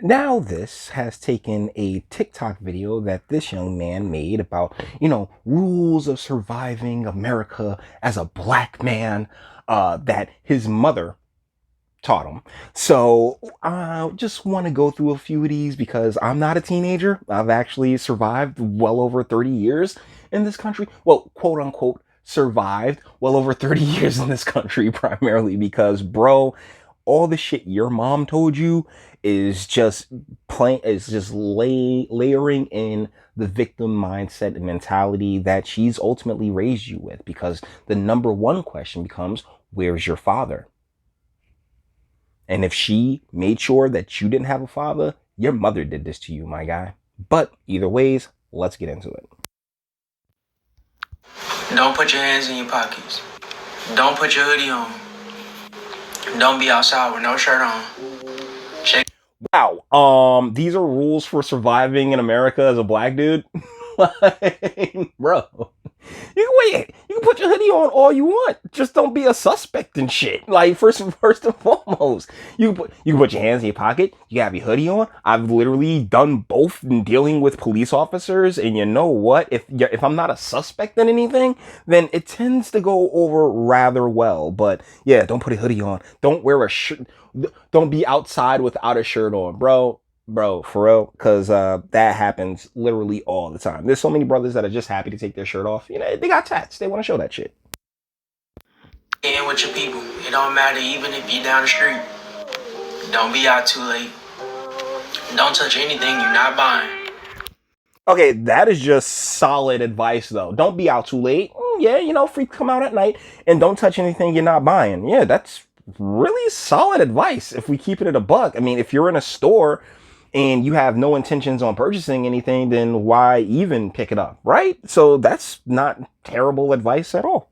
Now this has taken a TikTok video that this young man made about, rules of surviving America as a black man, that his mother taught him. So I just want to go through a few of these because I'm not a teenager. I've actually survived well over 30 years in this country. Well, quote unquote, survived well over 30 years in this country, primarily because, bro, all the shit your mom told you is just layering in the victim mindset and mentality that she's ultimately raised you with, because the number one question becomes, where's your father? And if she made sure that you didn't have a father, your mother did this to you, my guy. But either ways, let's get into it. Don't put your hands in your pockets. Don't put your hoodie on. Don't be outside with no shirt on. Wow. These are rules for surviving in America as a black dude. Like, bro. You can put your hoodie on all you want. Just don't be a suspect and shit. Like first and foremost, you can put your hands in your pocket. You have your hoodie on. I've literally done both in dealing with police officers, and you know what? If I'm not a suspect in anything, then it tends to go over rather well. But yeah, don't put a hoodie on. Don't wear a shirt. Don't be outside without a shirt on, bro, for real, because that happens literally all the time. There's so many brothers that are just happy to take their shirt off. They got tats. They want to show that shit. And with your people, it don't matter even if you're down the street. Don't be out too late. Don't touch anything you're not buying. Okay, that is just solid advice, though. Don't be out too late. Yeah, free come out at night, and don't touch anything you're not buying. Yeah, that's really solid advice. If we keep it at a buck, I mean, if you're in a store and you have no intentions on purchasing anything, then why even pick it up, right? So that's not terrible advice at all.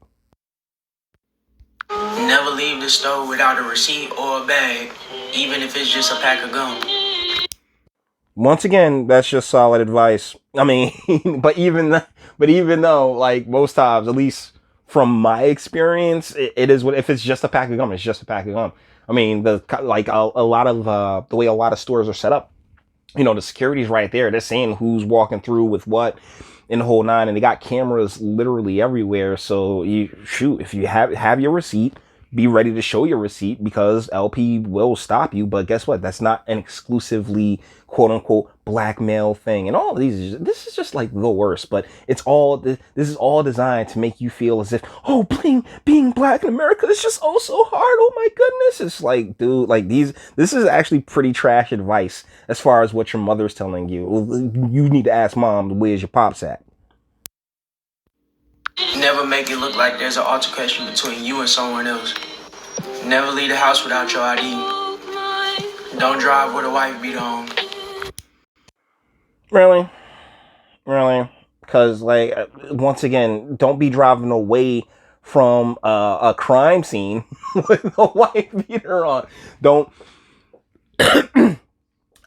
Never leave the store without a receipt or a bag, even if it's just a pack of gum. Once again, that's just solid advice. I mean, but even though, like, most times, at least from my experience, it is what, if it's just a pack of gum, it's just a pack of gum. I mean, a lot of the way a lot of stores are set up, the security's right there. They're saying who's walking through with what in the whole nine, and they got cameras literally everywhere. So you shoot, if you have your receipt, be ready to show your receipt, because LP will stop you. But guess what? That's not an exclusively quote unquote black male thing. And all of these, this is just like the worst. But this is all designed to make you feel as if, oh, being black in America is just oh so hard. Oh my goodness. It's like, dude, like this is actually pretty trash advice as far as what your mother's telling you. You need to ask mom, where's your pops at? Never make it look like there's an altercation between you and someone else. Never leave the house without your ID. Don't drive with a wife beat on. Really, because, like, once again, don't be driving away from a crime scene with a wife beater on. Don't.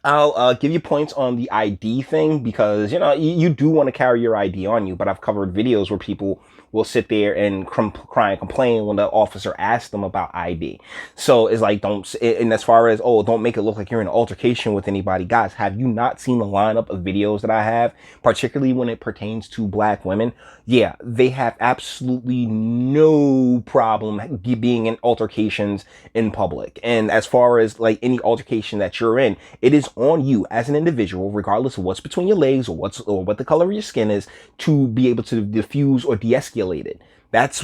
I'll give you points on the ID thing, because you do want to carry your ID on you, but I've covered videos where people will sit there and cry and complain when the officer asks them about ID. So it's like, don't. And as far as, oh, don't make it look like you're in an altercation with anybody, guys, have you not seen the lineup of videos that I have, particularly when it pertains to black women? Yeah, they have absolutely no problem being in altercations in public. And as far as like any altercation that you're in, it is on you as an individual, regardless of what's between your legs or what the color of your skin is, to be able to diffuse or de-escalate it. It's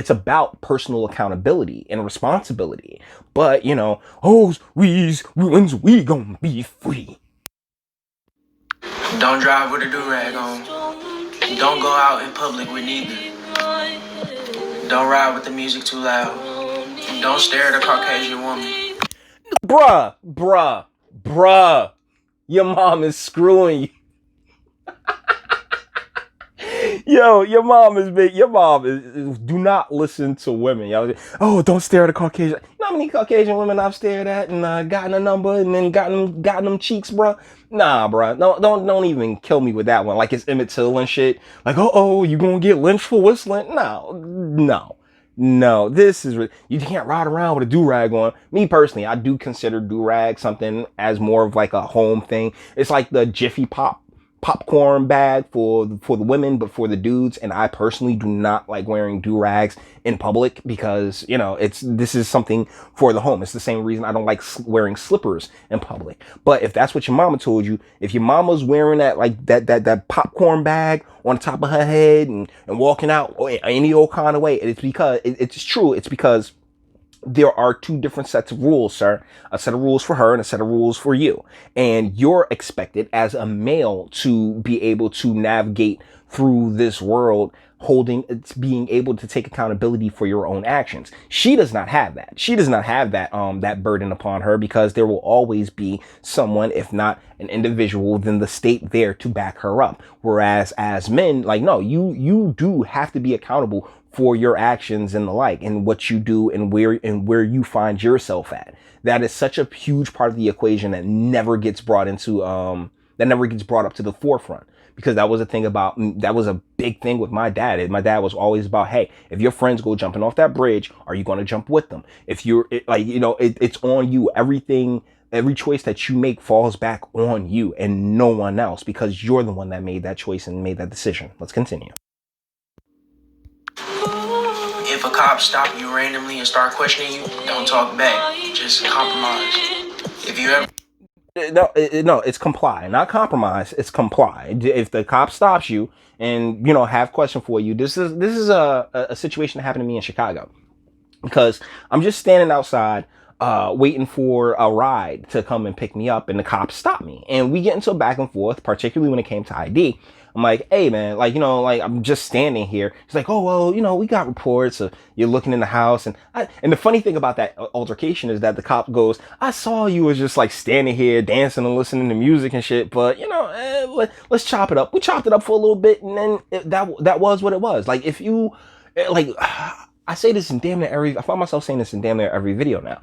about personal accountability and responsibility. But oh, we gonna be free. Don't drive with a do-rag on. Don't go out in public with neither. Don't ride with the music too loud. Don't stare at a Caucasian woman. Bruh. Your mom is screwing you. Yo, your mom is big. Your mom is do not listen to women. Y'all, oh, don't stare at a Caucasian. You know how many Caucasian women I've stared at and gotten a number and then gotten them cheeks, bruh? Nah, bruh. No, don't even kill me with that one. Like it's Emmett Till and shit. Like, oh, you gonna get lynched for whistling? No. No, this is you can't ride around with a do rag on. Me personally, I do consider do rag something as more of like a home thing. It's like the Jiffy Pop popcorn bag for the women, but for the dudes. And I personally do not like wearing do rags in public because it's this is something for the home. It's the same reason I don't like wearing slippers in public. But if that's what your mama told you, if your mama's wearing that like that popcorn bag on the top of her head and walking out any old kind of way, it's because it's true. It's because there are two different sets of rules, sir. A set of rules for her and a set of rules for you. And you're expected as a male to be able to navigate through this world holding it's being able to take accountability for your own actions. She does not have that. She does not have that burden upon her because there will always be someone, if not an individual, then the state there to back her up. Whereas as men, like, no, you do have to be accountable for your actions and the like, and what you do and where you find yourself at. That is such a huge part of the equation that never gets brought into that never gets brought up to the forefront, because that was a thing about that was a big thing with my dad. My dad was always about, hey, if your friends go jumping off that bridge, are you going to jump with them? If you're it's on you. Every choice that you make falls back on you and no one else, because you're the one that made that choice and made that decision. Let's continue. If a cop stop you randomly and start questioning you, don't talk back. Just compromise. If you ever No, it's comply, not compromise. It's comply. If the cop stops you and have question for you, this is a situation that happened to me in Chicago, because I'm just standing outside waiting for a ride to come and pick me up, and the cops stop me and we get into a back and forth, particularly when it came to ID. I'm like, hey man, like, like I'm just standing here. He's like, oh well, we got reports of you're looking in the house, and the funny thing about that altercation is that the cop goes, I saw you was just like standing here dancing and listening to music and shit, but let's chop it up. We chopped it up for a little bit, and then that was what it was. Like, if you like, I say this in damn near every, I find myself saying this in damn near every video now.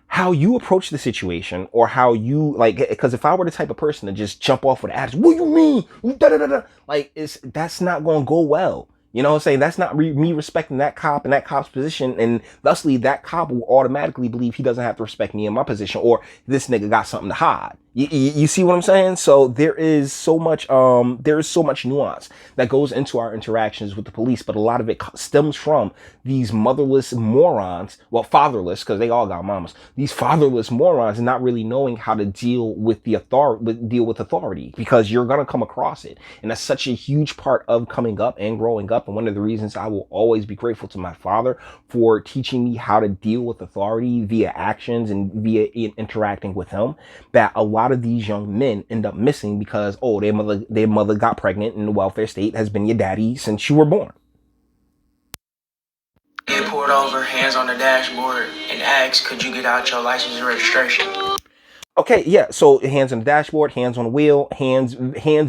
How you approach the situation, or how you like, because if I were the type of person to just jump off with attitude, what do you mean? Da, da, da, da. Like, that's not going to go well. You know what I'm saying? That's not me respecting that cop and that cop's position, and thusly that cop will automatically believe he doesn't have to respect me in my position, or this nigga got something to hide. You see what I'm saying? So there is so much nuance that goes into our interactions with the police, but a lot of it stems from these motherless morons, well, fatherless, because they all got mamas. These fatherless morons not really knowing how to deal with the authority, because you're gonna come across it, and that's such a huge part of coming up and growing up. And one of the reasons I will always be grateful to my father for teaching me how to deal with authority via actions and via interacting with him, that a lot of these young men end up missing because their mother got pregnant, and the welfare state has been your daddy since you were born. get pulled over, hands on the dashboard, and ask, could you get out your license and registration? Okay, yeah. So hands on the dashboard, hands on the wheel, hands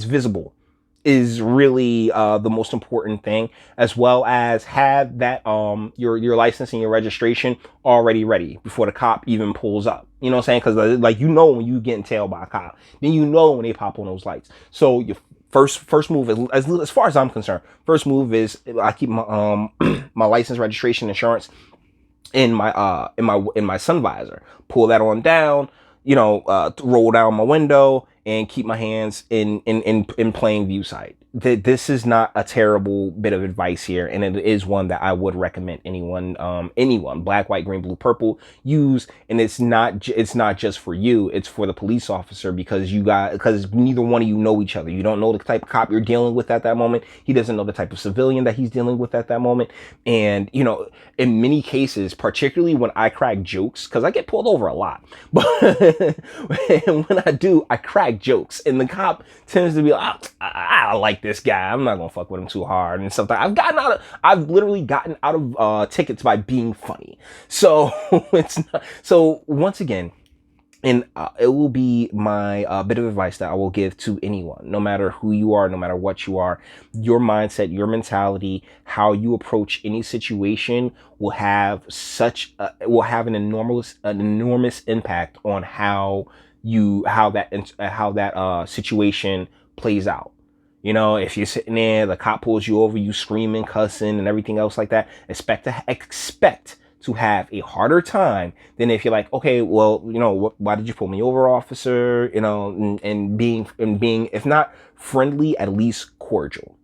visible is really the most important thing, as well as have that your license and your registration already ready before the cop even pulls up. You know what I'm saying? Because like, when you getting tailed by a cop, then when they pop on those lights. So your first move, as far as I'm concerned, first move is I keep my my license, registration, insurance in my sun visor. Pull that on down, roll down my window and keep my hands in plain view sight. This is not a terrible bit of advice here, and it is one that I would recommend anyone, black, white, green, blue, purple, use. And it's not just for you; it's for the police officer, because neither one of you know each other. You don't know the type of cop you're dealing with at that moment. He doesn't know the type of civilian that he's dealing with at that moment. And in many cases, particularly when I crack jokes, because I get pulled over a lot, but when I do, I crack jokes, and the cop tends to be like, I like this guy, I'm not gonna fuck with him too hard and stuff. I've literally gotten out of tickets by being funny. So so once again, and it will be my bit of advice that I will give to anyone, no matter who you are, no matter what you are. Your mindset, your mentality, how you approach any situation will have an enormous impact on how that situation plays out. You know, if you're sitting there, the cop pulls you over, you screaming, cussing, and everything else like that, expect to have a harder time than if you're like, okay, well, you know, why did you pull me over, officer? You know, and being, if not friendly, at least cordial.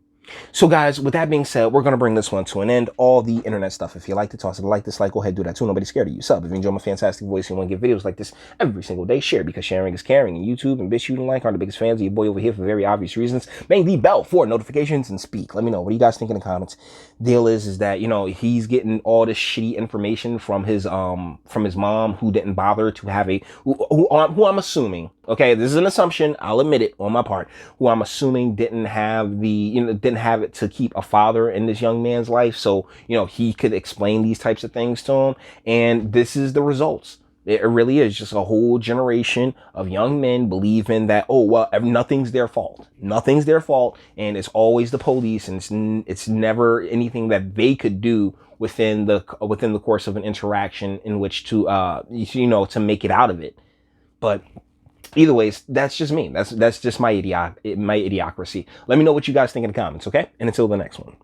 So guys, with that being said, we're going to bring this one to an end. All the internet stuff. If you like to toss it, like, dislike, go ahead, do that too. Nobody's scared of you. Sub. If you enjoy my fantastic voice and want to get videos like this every single day, share, because sharing is caring. And YouTube and Bitchute and like are the biggest fans of your boy over here for very obvious reasons. Bang the bell for notifications and speak. Let me know. What do you guys think in the comments? Deal is that, you know, he's getting all this shitty information from his mom, who didn't bother to have who I'm assuming, okay, this is an assumption, I'll admit it on my part, who I'm assuming didn't have didn't have it to keep a father in this young man's life, so, you know, he could explain these types of things to him, and this is the results. It really is just a whole generation of young men believing that, oh, well, nothing's their fault. Nothing's their fault. And it's always the police. And it's never anything that they could do within the course of an interaction in which to, to make it out of it. But either ways, that's just me. That's just my idiocracy. Let me know what you guys think in the comments, okay? And until the next one.